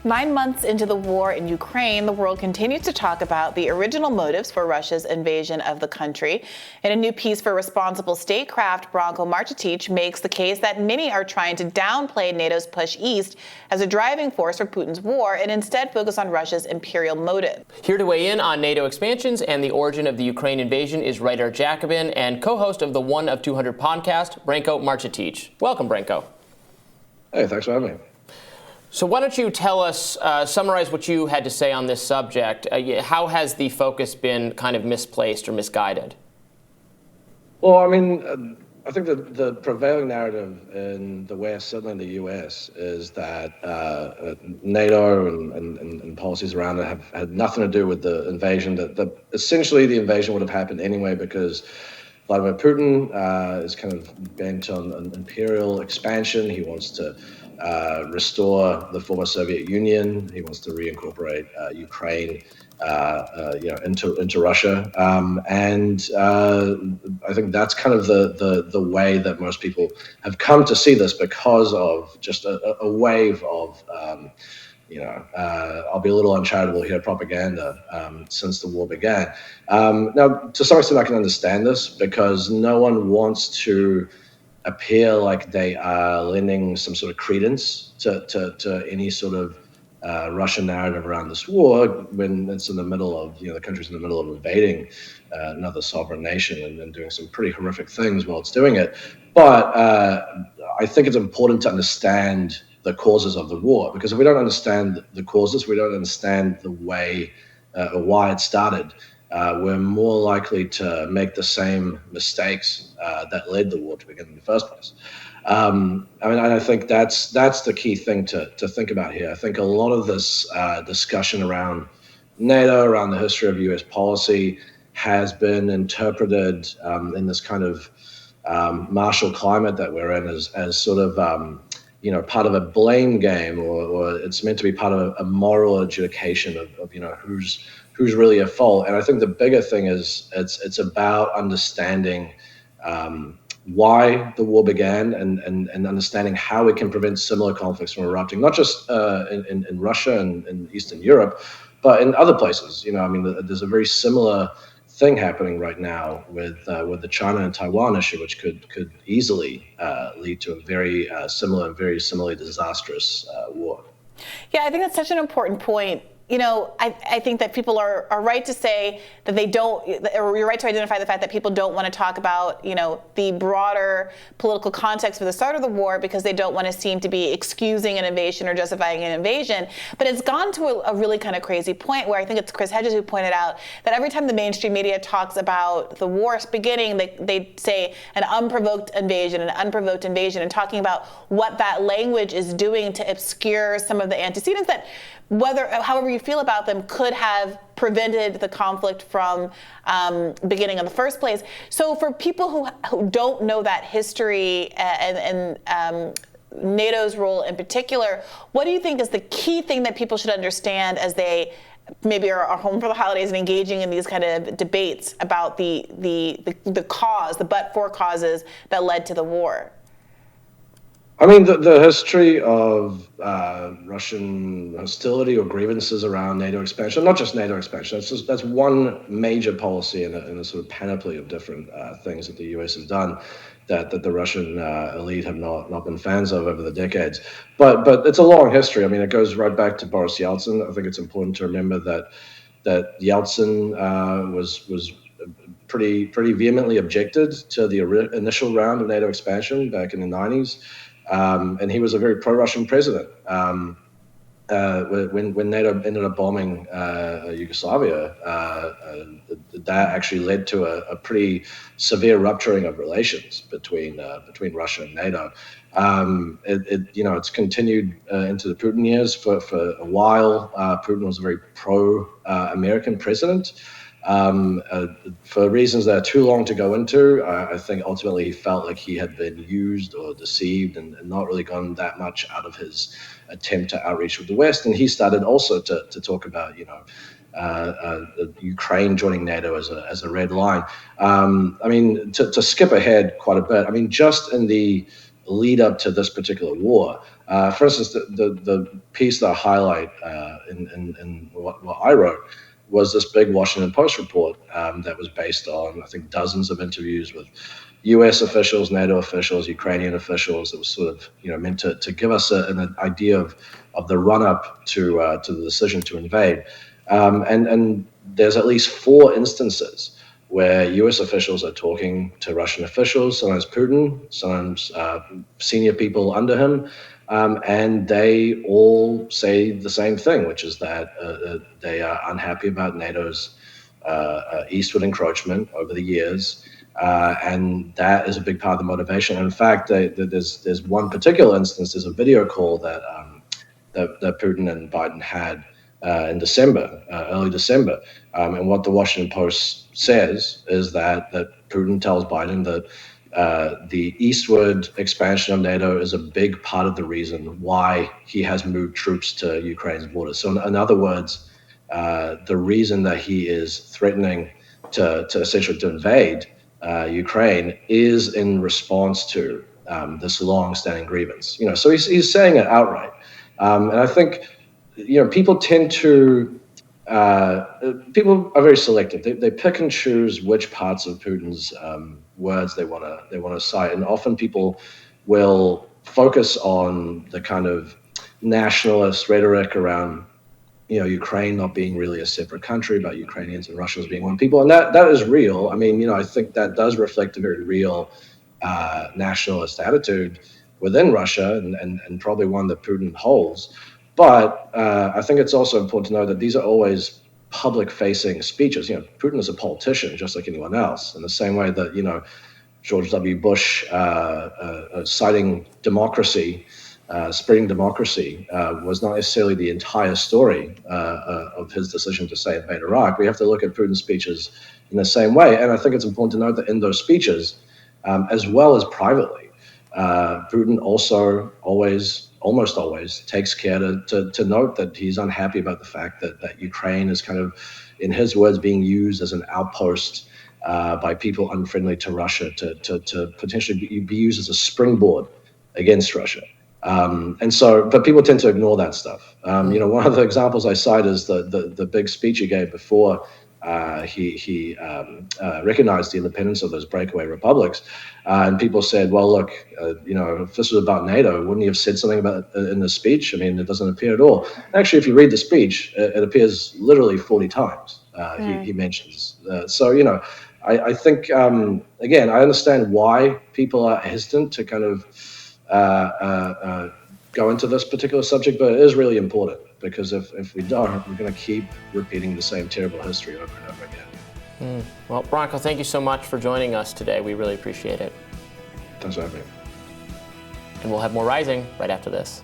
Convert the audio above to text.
9 months into the war in Ukraine, the world continues to talk about the original motives for Russia's invasion of the country. In a new piece for Responsible Statecraft, Branko Marcetic makes the case that many are trying to downplay NATO's push east as a driving force for Putin's war and instead focus on Russia's imperial motive. Here to weigh in on NATO expansions and the origin of the Ukraine invasion is writer Jacobin and co-host of the 1 of 200 podcast, Branko Marcetic. Welcome, Branko. Hey, thanks for having me. So why don't you tell us, summarize what you had to say on this subject. How has the focus been kind of misplaced or misguided? Well, I mean, I think that the prevailing narrative in the West, certainly in the US, is that NATO and policies around it have had nothing to do with the invasion, that essentially the invasion would have happened anyway because Vladimir Putin is kind of bent on imperial expansion. He wants to restore the former Soviet Union. He wants to reincorporate Ukraine, into Russia, and I think that's kind of the way that most people have come to see this because of just a wave of I'll be a little uncharitable here, propaganda since the war began. Now, to some extent, I can understand this because no one wants to appear like they are lending some sort of credence to any sort of Russian narrative around this war when it's in the middle of, the country's in the middle of invading another sovereign nation and doing some pretty horrific things while it's doing it. But I think it's important to understand the causes of the war, because if we don't understand the causes, we don't understand the way or why it started, we're more likely to make the same mistakes that led the war to begin in the first place. I think that's the key thing to think about here. I think a lot of this discussion around NATO, around the history of US policy, has been interpreted in this kind of martial climate that we're in as sort of part of a blame game, or it's meant to be part of a moral adjudication of who's really at fault. And I think the bigger thing is it's about understanding why the war began and understanding how we can prevent similar conflicts from erupting, not just in Russia and in Eastern Europe, but in other places. There's a very similar thing happening right now with the China and Taiwan issue, which could easily lead to a very similarly disastrous war. Yeah, I think that's such an important point. I think that people are right to say that they don't, or you're right to identify the fact that people don't want to talk about, the broader political context for the start of the war because they don't want to seem to be excusing an invasion or justifying an invasion. But it's gone to a really kind of crazy point where I think it's Chris Hedges who pointed out that every time the mainstream media talks about the war's beginning, they say an unprovoked invasion, and talking about what that language is doing to obscure some of the antecedents that, however you feel about them, could have prevented the conflict from beginning in the first place. So for people who don't know that history and NATO's role in particular, what do you think is the key thing that people should understand as they maybe are home for the holidays and engaging in these kind of debates about the but-for causes that led to the war? I mean, the history of Russian hostility or grievances around NATO expansion, not just NATO expansion, that's one major policy in a sort of panoply of different things that the US has done that the Russian elite have not been fans of over the decades. But it's a long history. I mean, it goes right back to Boris Yeltsin. I think it's important to remember that Yeltsin was pretty vehemently objected to the initial round of NATO expansion back in the 90s. And he was a very pro-Russian president. When NATO ended up bombing Yugoslavia, that actually led to a pretty severe rupturing of relations between Russia and NATO. It's continued into the Putin years for a while. Putin was a very pro-American president. For reasons that are too long to go into, I think ultimately he felt like he had been used or deceived and not really gotten that much out of his attempt to outreach with the West. And he started also to talk about, Ukraine joining NATO as a red line. To skip ahead quite a bit, just in the lead up to this particular war, For instance, the piece that I highlight in what I wrote was this big Washington Post report that was based on, I think, dozens of interviews with U.S. officials, NATO officials, Ukrainian officials. It was sort of meant to give us an idea of the run-up to the decision to invade. And there's at least 4 instances where U.S. officials are talking to Russian officials, sometimes Putin, sometimes senior people under him, and they all say the same thing, which is that they are unhappy about NATO's eastward encroachment over the years, and that is a big part of the motivation. And in fact, there's one particular instance. There's a video call that Putin and Biden had in December, early December, and what the Washington Post says is that Putin tells Biden that the eastward expansion of NATO is a big part of the reason why he has moved troops to Ukraine's border. So in other words, the reason that he is threatening to essentially to invade Ukraine is in response to this long-standing grievance. So he's saying it outright, and I think people tend to. People are very selective. They pick and choose which parts of Putin's words they want to cite, and often people will focus on the kind of nationalist rhetoric around Ukraine not being really a separate country, but Ukrainians and Russians being one people, and that is real. I mean, I think that does reflect a very real nationalist attitude within Russia, and probably one that Putin holds. But I think it's also important to know that these are always public-facing speeches. Putin is a politician, just like anyone else. In the same way that George W. Bush citing democracy, spreading democracy, was not necessarily the entire story of his decision to say invade Iraq. We have to look at Putin's speeches in the same way, and I think it's important to note that in those speeches, as well as privately, Putin also almost always takes care to note that he's unhappy about the fact that Ukraine is kind of, in his words, being used as an outpost by people unfriendly to Russia to potentially be used as a springboard against Russia. But people tend to ignore that stuff. One of the examples I cite is the big speech he gave before he recognized the independence of those breakaway republics, and people said, "Well, look, if this was about NATO, wouldn't he have said something about it in the speech? I mean, it doesn't appear at all." Actually, if you read the speech, it appears literally 40 times. He mentions. I think again, I understand why people are hesitant to kind of go into this particular subject, but it is really important. Because if we don't, we're going to keep repeating the same terrible history over and over again. Well, Branko, thank you so much for joining us today. We really appreciate it. Thanks for having me. And we'll have more Rising right after this.